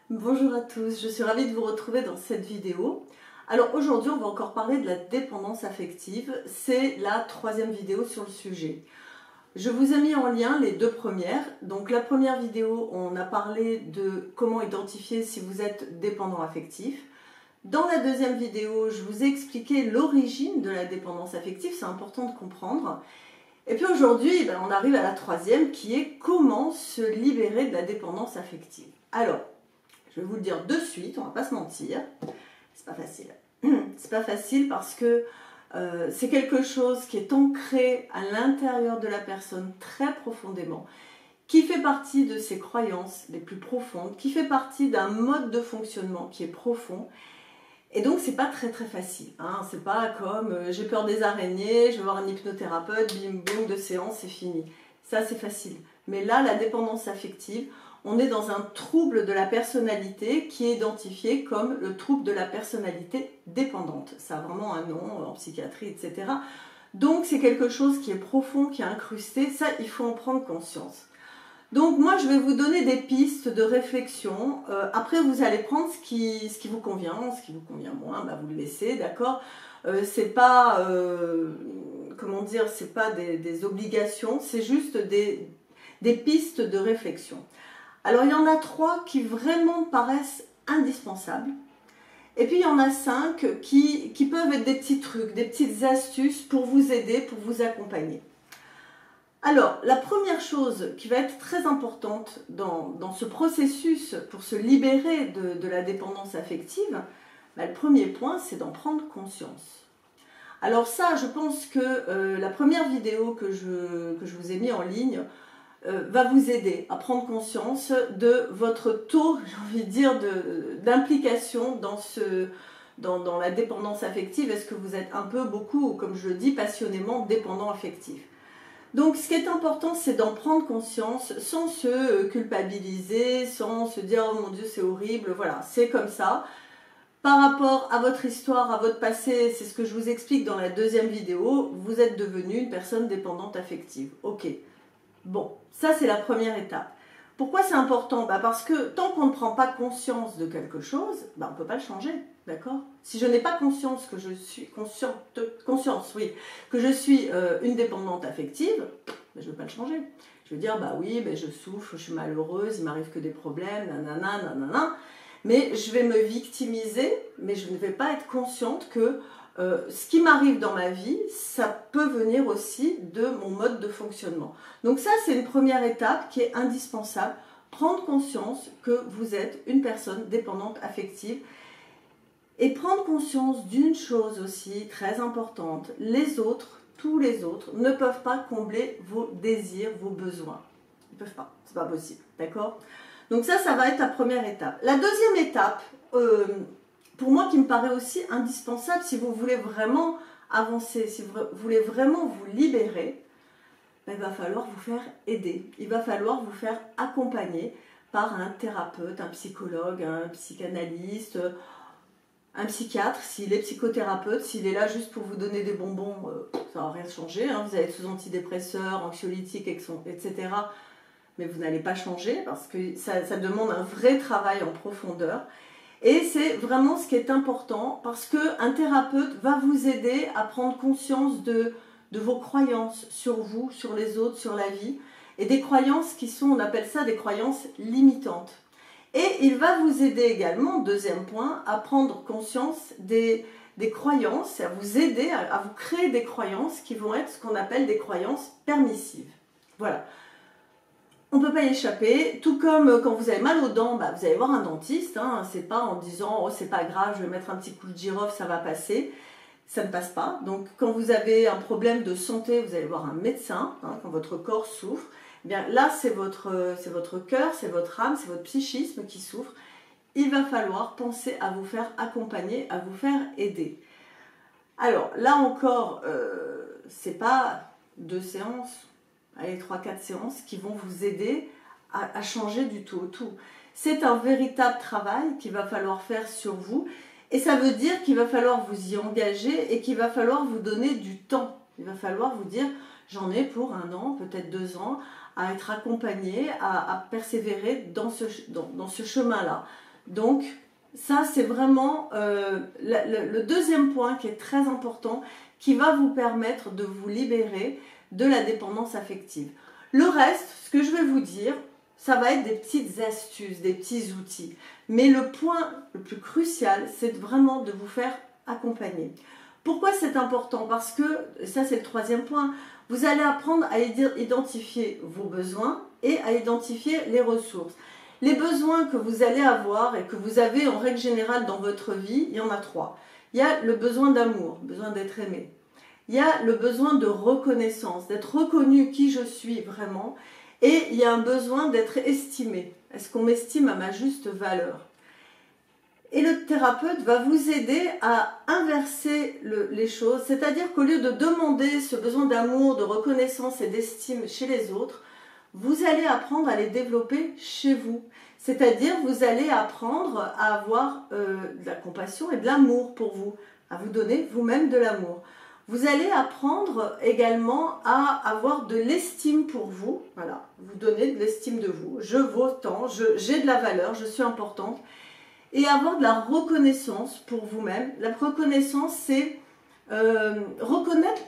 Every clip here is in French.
Bonjour à tous, je suis ravie de vous retrouver dans cette vidéo. Alors aujourd'hui on va encore parler de la dépendance affective, c'est la troisième vidéo sur le sujet. Je vous ai mis en lien les deux premières. Donc la première vidéo, on a parlé de comment identifier si vous êtes dépendant affectif. Dans la deuxième vidéo, je vous ai expliqué l'origine de la dépendance affective, c'est important de comprendre. Et puis aujourd'hui, on arrive à la troisième qui est comment se libérer de la dépendance affective. Alors, je vais vous le dire de suite, on va pas se mentir, c'est pas facile. C'est pas facile parce que c'est quelque chose qui est ancré à l'intérieur de la personne très profondément, qui fait partie de ses croyances les plus profondes, qui fait partie d'un mode de fonctionnement qui est profond. Et donc c'est pas très facile, hein. C'est pas comme j'ai peur des araignées, je vais voir un hypnothérapeute, bim boum, de séance, c'est fini. Ça c'est facile. Mais là, la dépendance affective, on est dans un trouble de la personnalité qui est identifié comme le trouble de la personnalité dépendante. Ça a vraiment un nom en psychiatrie, etc. Donc c'est quelque chose qui est profond, qui est incrusté, ça il faut en prendre conscience. Donc moi je vais vous donner des pistes de réflexion, après vous allez prendre ce qui vous convient, ce qui vous convient moins, vous le laissez, d'accord. C'est pas, comment dire, c'est pas des obligations, c'est juste des pistes de réflexion. Alors il y en a 3 qui vraiment paraissent indispensables, et puis il y en a 5 qui peuvent être des petits trucs, des petites astuces pour vous aider, pour vous accompagner. Alors, la première chose qui va être très importante dans ce processus pour se libérer de la dépendance affective, le premier point, c'est d'en prendre conscience. Alors ça, je pense que la première vidéo que je vous ai mis en ligne va vous aider à prendre conscience de votre taux, j'ai envie de dire, d'implication dans la dépendance affective. Est-ce que vous êtes un peu, beaucoup, comme je le dis, passionnément dépendant affectif? Donc ce qui est important, c'est d'en prendre conscience sans se culpabiliser, sans se dire « Oh mon Dieu, c'est horrible », voilà, c'est comme ça. Par rapport à votre histoire, à votre passé, c'est ce que je vous explique dans la deuxième vidéo, vous êtes devenu une personne dépendante affective. Ok, bon, ça c'est la première étape. Pourquoi c'est important? Parce que tant qu'on ne prend pas conscience de quelque chose, on ne peut pas le changer, d'accord? Si je n'ai pas conscience que je suis que je suis une dépendante affective, je ne veux pas le changer. Je veux dire, oui, je souffre, je suis malheureuse, il m'arrive que des problèmes, nanana, nanana. Mais je vais me victimiser, mais je ne vais pas être consciente que ce qui m'arrive dans ma vie, ça peut venir aussi de mon mode de fonctionnement. Donc ça, c'est une première étape qui est indispensable. Prendre conscience que vous êtes une personne dépendante affective. Et prendre conscience d'une chose aussi très importante, les autres, tous les autres, ne peuvent pas combler vos désirs, vos besoins. Ils ne peuvent pas, c'est pas possible, d'accord? Donc ça va être la première étape. La deuxième étape, pour moi qui me paraît aussi indispensable, si vous voulez vraiment avancer, si vous voulez vraiment vous libérer, il va falloir vous faire aider. Il va falloir vous faire accompagner par un thérapeute, un psychologue, un psychanalyste, un psychiatre, s'il est psychothérapeute, s'il est là juste pour vous donner des bonbons, ça ne va rien changer. Vous allez être sous antidépresseurs, anxiolytiques, etc. Mais vous n'allez pas changer parce que ça demande un vrai travail en profondeur. Et c'est vraiment ce qui est important parce qu'un thérapeute va vous aider à prendre conscience de vos croyances sur vous, sur les autres, sur la vie. Et des croyances qui sont, on appelle ça des croyances limitantes. Et il va vous aider également, deuxième point, à prendre conscience des croyances, à vous aider à vous créer des croyances qui vont être ce qu'on appelle des croyances permissives. Voilà. On ne peut pas y échapper, tout comme quand vous avez mal aux dents, vous allez voir un dentiste, hein, c'est pas en disant « oh c'est pas grave, je vais mettre un petit coup de girofle, ça va passer ». Ça ne passe pas. Donc quand vous avez un problème de santé, vous allez voir un médecin, hein, quand votre corps souffre. Eh bien, là, c'est votre cœur, c'est votre âme, c'est votre psychisme qui souffre. Il va falloir penser à vous faire accompagner, à vous faire aider. Alors là encore, c'est pas 2 séances, allez 3-4 séances qui vont vous aider à changer du tout au tout. C'est un véritable travail qu'il va falloir faire sur vous. Et ça veut dire qu'il va falloir vous y engager et qu'il va falloir vous donner du temps. Il va falloir vous dire, j'en ai pour 1 an, peut-être 2 ans, à être accompagné, à persévérer dans ce chemin-là. Donc, ça, c'est vraiment le deuxième point qui est très important, qui va vous permettre de vous libérer de la dépendance affective. Le reste, ce que je vais vous dire, ça va être des petites astuces, des petits outils. Mais le point le plus crucial, c'est vraiment de vous faire accompagner. Pourquoi c'est important? Parce que, ça c'est le troisième point, vous allez apprendre à identifier vos besoins et à identifier les ressources. Les besoins que vous allez avoir et que vous avez en règle générale dans votre vie, il y en a trois. Il y a le besoin d'amour, besoin d'être aimé. Il y a le besoin de reconnaissance, d'être reconnu qui je suis vraiment. Et il y a un besoin d'être estimé. Est-ce qu'on m'estime à ma juste valeur? Et le thérapeute va vous aider à inverser les choses, c'est-à-dire qu'au lieu de demander ce besoin d'amour, de reconnaissance et d'estime chez les autres, vous allez apprendre à les développer chez vous. C'est-à-dire vous allez apprendre à avoir de la compassion et de l'amour pour vous, à vous donner vous-même de l'amour. Vous allez apprendre également à avoir de l'estime pour vous, voilà, vous donner de l'estime de vous. Je vaux tant, j'ai de la valeur, je suis importante. Et avoir de la reconnaissance pour vous-même. La reconnaissance, c'est reconnaître,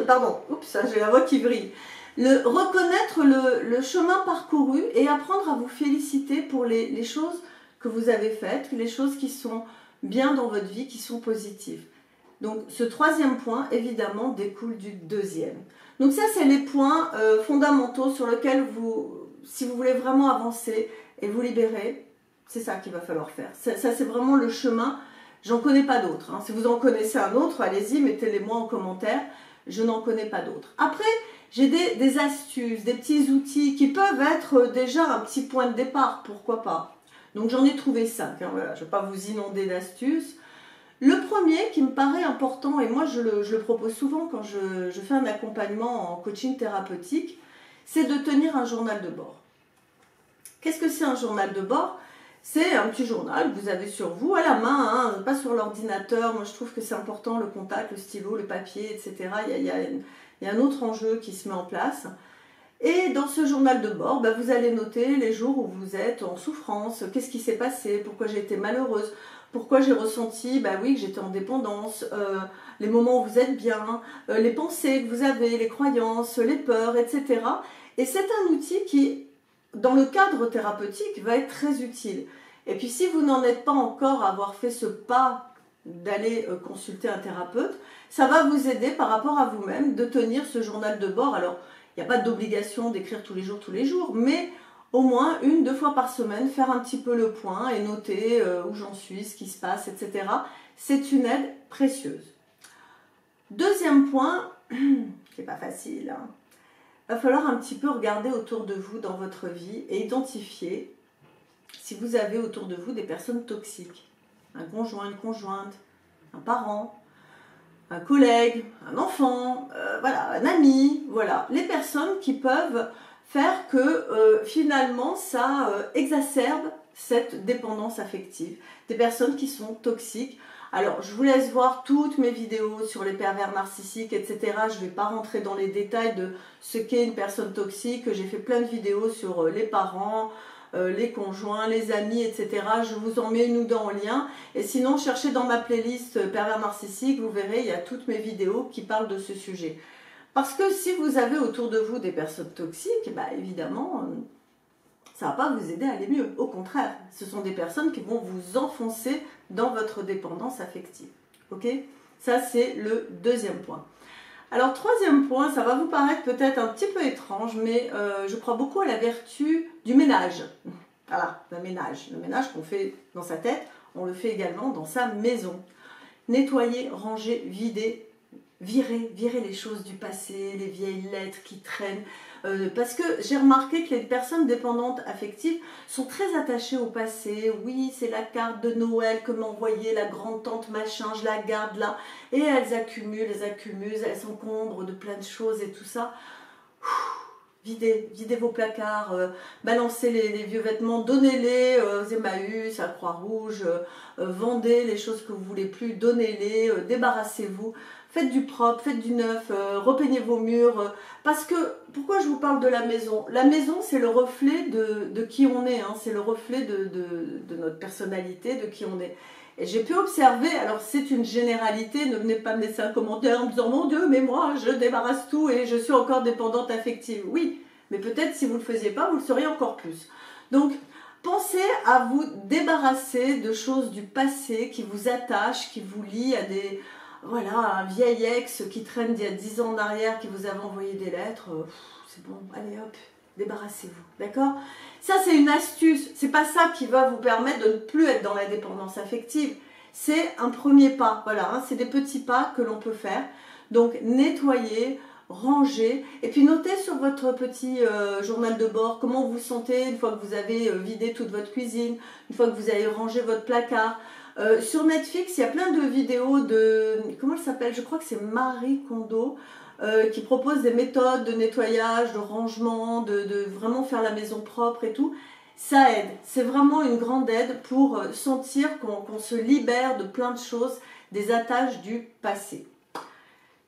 pardon, oups, j'ai la voix qui brille. Reconnaître le chemin parcouru et apprendre à vous féliciter pour les choses que vous avez faites, les choses qui sont bien dans votre vie, qui sont positives. Donc ce troisième point, évidemment, découle du deuxième. Donc ça, c'est les points fondamentaux sur lesquels si vous voulez vraiment avancer et vous libérer, c'est ça qu'il va falloir faire. Ça c'est vraiment le chemin. J'en connais pas d'autres. Hein. Si vous en connaissez un autre, allez-y, mettez-les-moi en commentaire. Je n'en connais pas d'autres. Après, j'ai des astuces, des petits outils qui peuvent être déjà un petit point de départ, pourquoi pas. Donc j'en ai trouvé 5. Hein, voilà. Je ne vais pas vous inonder d'astuces. Le premier qui me paraît important, et moi je le propose souvent quand je fais un accompagnement en coaching thérapeutique, c'est de tenir un journal de bord. Qu'est-ce que c'est un journal de bord? C'est un petit journal que vous avez sur vous, à la main, hein, pas sur l'ordinateur. Moi je trouve que c'est important, le contact, le stylo, le papier, etc. Il y a un autre enjeu qui se met en place. Et dans ce journal de bord, ben, vous allez noter les jours où vous êtes en souffrance, qu'est-ce qui s'est passé, pourquoi j'ai été malheureuse, pourquoi j'ai ressenti que j'étais en dépendance, les moments où vous êtes bien, les pensées que vous avez, les croyances, les peurs, etc. Et c'est un outil qui, dans le cadre thérapeutique, va être très utile. Et puis si vous n'en êtes pas encore à avoir fait ce pas d'aller consulter un thérapeute, ça va vous aider par rapport à vous-même de tenir ce journal de bord. Alors, il n'y a pas d'obligation d'écrire tous les jours, mais au moins 1-2 fois par semaine, faire un petit peu le point et noter où j'en suis, ce qui se passe, etc. C'est une aide précieuse. Deuxième point, qui n'est pas facile, hein. Va falloir un petit peu regarder autour de vous dans votre vie et identifier si vous avez autour de vous des personnes toxiques. Un conjoint, une conjointe, un parent, un collègue, un enfant, voilà, un ami, voilà. Les personnes qui peuvent faire que finalement ça exacerbe cette dépendance affective. Des personnes qui sont toxiques. Alors, je vous laisse voir toutes mes vidéos sur les pervers narcissiques, etc. Je ne vais pas rentrer dans les détails de ce qu'est une personne toxique. J'ai fait plein de vidéos sur les parents, les conjoints, les amis, etc. Je vous en mets une ou deux en lien. Et sinon, cherchez dans ma playlist pervers narcissiques, vous verrez, il y a toutes mes vidéos qui parlent de ce sujet. Parce que si vous avez autour de vous des personnes toxiques, évidemment, ça ne va pas vous aider à aller mieux. Au contraire, ce sont des personnes qui vont vous enfoncer dans votre dépendance affective. Ok? Ça, c'est le deuxième point. Alors, troisième point, ça va vous paraître peut-être un petit peu étrange, mais je crois beaucoup à la vertu du ménage. Voilà, le ménage. Le ménage qu'on fait dans sa tête, on le fait également dans sa maison. Nettoyer, ranger, vider, virer les choses du passé, les vieilles lettres qui traînent. Parce que j'ai remarqué que les personnes dépendantes affectives sont très attachées au passé. Oui, c'est la carte de Noël que m'a envoyée la grande-tante machin, je la garde là. Et elles accumulent, elles s'encombrent de plein de choses et tout ça. videz vos placards, balancez les vieux vêtements, donnez-les aux Emmaüs, à Croix-Rouge, vendez les choses que vous ne voulez plus, donnez-les, débarrassez-vous, faites du propre, faites du neuf, repeignez vos murs. Parce que, pourquoi je vous parle de la maison? La maison, c'est le reflet de qui on est, hein, c'est le reflet de notre personnalité, de qui on est. Et j'ai pu observer, alors c'est une généralité, ne venez pas me laisser un commentaire en me disant « Mon Dieu, mais moi, je débarrasse tout et je suis encore dépendante affective. » Oui, mais peut-être si vous ne le faisiez pas, vous le seriez encore plus. Donc, pensez à vous débarrasser de choses du passé qui vous attachent, qui vous lient à des... Voilà, un vieil ex qui traîne d'il y a 10 ans en arrière, qui vous avait envoyé des lettres. C'est bon, allez hop, débarrassez-vous, d'accord? Ça, c'est une astuce. C'est pas ça qui va vous permettre de ne plus être dans la dépendance affective. C'est un premier pas. Voilà, hein, c'est des petits pas que l'on peut faire. Donc, nettoyer, ranger. Et puis, notez sur votre petit journal de bord comment vous vous sentez une fois que vous avez vidé toute votre cuisine, une fois que vous avez rangé votre placard. Sur Netflix, il y a plein de vidéos de... Comment elle s'appelle? Je crois que c'est Marie Kondo. Qui propose des méthodes de nettoyage, de rangement, de vraiment faire la maison propre et tout. Ça aide, c'est vraiment une grande aide pour sentir qu'on se libère de plein de choses, des attaches du passé.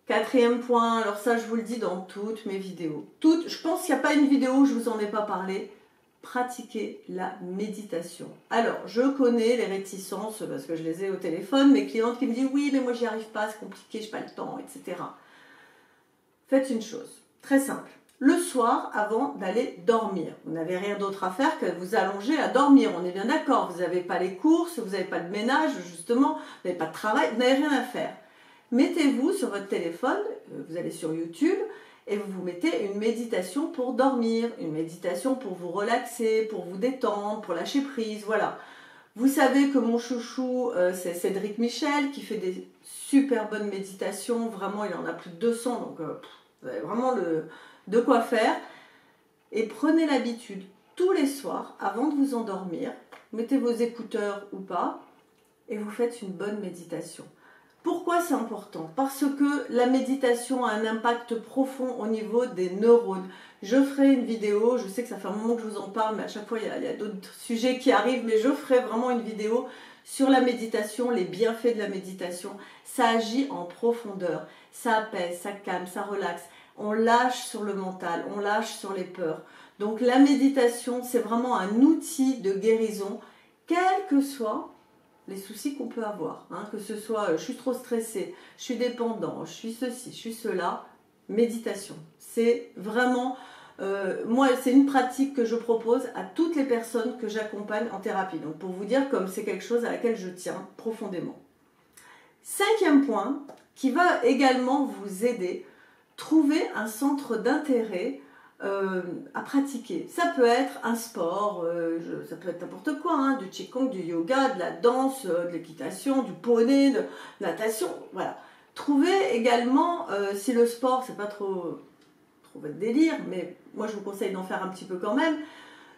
Quatrième point, alors ça je vous le dis dans toutes mes vidéos. Je pense qu'il n'y a pas une vidéo où je ne vous en ai pas parlé. Pratiquer la méditation. Alors, je connais les réticences parce que je les ai au téléphone, mes clientes qui me disent « Oui, mais moi j'y arrive pas, c'est compliqué, je n'ai pas le temps, etc. » Faites une chose, très simple. Le soir, avant d'aller dormir, vous n'avez rien d'autre à faire que vous allonger à dormir. On est bien d'accord, vous n'avez pas les courses, vous n'avez pas de ménage, justement, vous n'avez pas de travail, vous n'avez rien à faire. Mettez-vous sur votre téléphone, vous allez sur YouTube, et vous vous mettez une méditation pour dormir, une méditation pour vous relaxer, pour vous détendre, pour lâcher prise, voilà. Vous savez que mon chouchou, c'est Cédric Michel, qui fait des super bonnes méditations. Vraiment, il en a plus de 200, donc vous avez vraiment de quoi faire. Et prenez l'habitude, tous les soirs, avant de vous endormir, mettez vos écouteurs ou pas, et vous faites une bonne méditation. Pourquoi c'est important? Parce que la méditation a un impact profond au niveau des neurones. Je ferai une vidéo, je sais que ça fait un moment que je vous en parle, mais à chaque fois il y a d'autres sujets qui arrivent, mais je ferai vraiment une vidéo sur la méditation, les bienfaits de la méditation. Ça agit en profondeur, ça apaise, ça calme, ça relaxe. On lâche sur le mental, on lâche sur les peurs. Donc la méditation, c'est vraiment un outil de guérison, quel que soit les soucis qu'on peut avoir, hein, que ce soit je suis trop stressée, je suis dépendant, je suis ceci, je suis cela, méditation. C'est vraiment, moi c'est une pratique que je propose à toutes les personnes que j'accompagne en thérapie. Donc pour vous dire comme c'est quelque chose à laquelle je tiens profondément. Cinquième point, qui va également vous aider, trouver un centre d'intérêt à pratiquer. Ça peut être un sport, ça peut être n'importe quoi, hein, du qigong, du yoga, de la danse, de l'équitation, du poney, de natation, voilà. Trouvez également, si le sport c'est pas trop votre délire, mais moi je vous conseille d'en faire un petit peu quand même,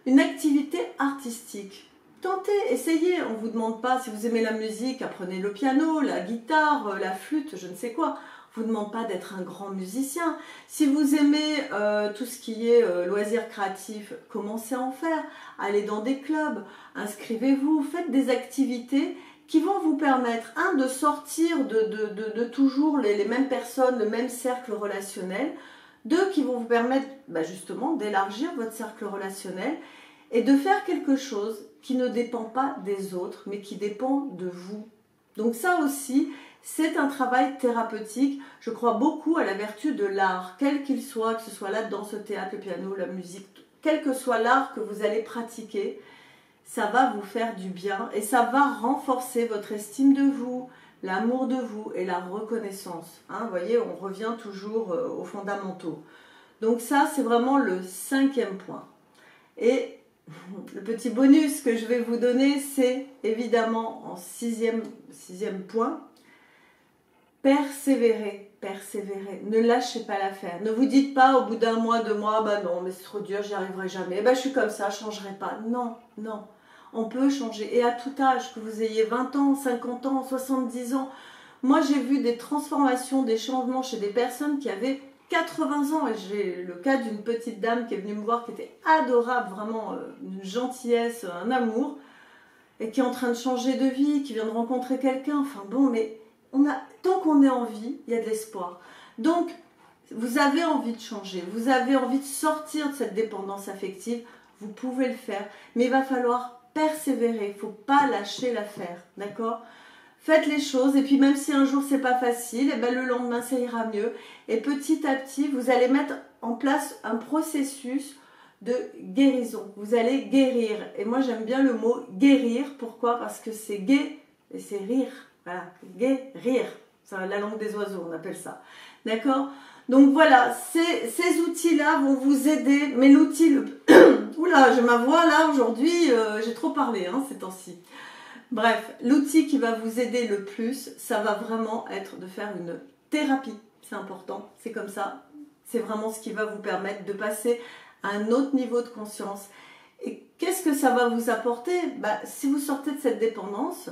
une activité artistique. Tentez, essayez, on ne vous demande pas, si vous aimez la musique, apprenez le piano, la guitare, la flûte, je ne sais quoi. On ne vous demande pas d'être un grand musicien. Si vous aimez tout ce qui est loisirs créatifs, commencez à en faire. Allez dans des clubs, inscrivez-vous, faites des activités qui vont vous permettre, de sortir de toujours les mêmes personnes, le même cercle relationnel, deux, qui vont vous permettre justement d'élargir votre cercle relationnel et de faire quelque chose qui ne dépend pas des autres, mais qui dépend de vous. Donc ça aussi, c'est un travail thérapeutique. Je crois beaucoup à la vertu de l'art, quel qu'il soit, que ce soit la danse, le théâtre, le piano, la musique, quel que soit l'art que vous allez pratiquer, ça va vous faire du bien et ça va renforcer votre estime de vous, l'amour de vous et la reconnaissance. Vous voyez, on revient toujours aux fondamentaux. Donc ça, c'est vraiment le cinquième point. Et le petit bonus que je vais vous donner, c'est évidemment en sixième point, persévérer, persévérer. Ne lâchez pas l'affaire. Ne vous dites pas au bout d'un mois, 2 mois, non, mais c'est trop dur, j'y arriverai jamais. Je suis comme ça, je ne changerai pas. Non, non. On peut changer. Et à tout âge, que vous ayez 20 ans, 50 ans, 70 ans. Moi, j'ai vu des transformations, des changements chez des personnes qui avaient 80 ans, et j'ai le cas d'une petite dame qui est venue me voir, qui était adorable, vraiment une gentillesse, un amour, et qui est en train de changer de vie, qui vient de rencontrer quelqu'un. Enfin bon, mais tant qu'on est en vie, il y a de l'espoir. Donc, vous avez envie de changer, vous avez envie de sortir de cette dépendance affective, vous pouvez le faire, mais il va falloir persévérer, il ne faut pas lâcher l'affaire, d'accord? Faites les choses, et puis même si un jour c'est pas facile, et ben le lendemain ça ira mieux, et petit à petit vous allez mettre en place un processus de guérison, vous allez guérir, et moi j'aime bien le mot guérir, pourquoi? Parce que c'est gai et c'est rire, voilà, guérir, c'est la langue des oiseaux on appelle ça, d'accord? Donc voilà, ces outils-là vont vous aider, mais l'outil, oula, j'ai ma voix là aujourd'hui, j'ai trop parlé hein, ces temps-ci. Bref, l'outil qui va vous aider le plus, ça va vraiment être de faire une thérapie, c'est important, c'est comme ça, c'est vraiment ce qui va vous permettre de passer à un autre niveau de conscience. Et qu'est-ce que ça va vous apporter? Si vous sortez de cette dépendance,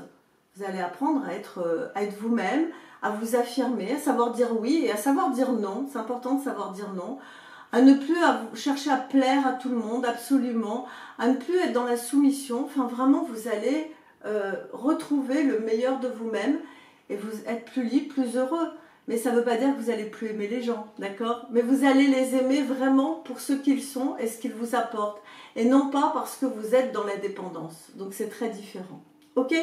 vous allez apprendre à être vous-même, à vous affirmer, à savoir dire oui et à savoir dire non. C'est important de savoir dire non. À ne plus chercher à plaire à tout le monde, absolument. À ne plus être dans la soumission. Enfin, vraiment, vous allez retrouver le meilleur de vous-même et vous être plus libre, plus heureux. Mais ça ne veut pas dire que vous n'allez plus aimer les gens, d'accord? Mais vous allez les aimer vraiment pour ce qu'ils sont et ce qu'ils vous apportent. Et non pas parce que vous êtes dans la dépendance. Donc, c'est très différent. Ok?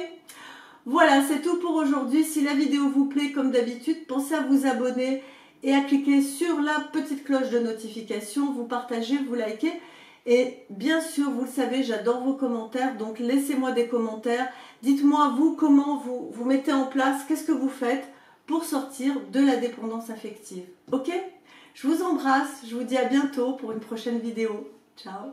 Voilà, c'est tout pour aujourd'hui. Si la vidéo vous plaît, comme d'habitude, pensez à vous abonner et à cliquer sur la petite cloche de notification. Vous partagez, vous likez. Et bien sûr, vous le savez, j'adore vos commentaires. Donc, laissez-moi des commentaires. Dites-moi, vous, comment vous mettez en place, qu'est-ce que vous faites pour sortir de la dépendance affective. Ok? Je vous embrasse. Je vous dis à bientôt pour une prochaine vidéo. Ciao!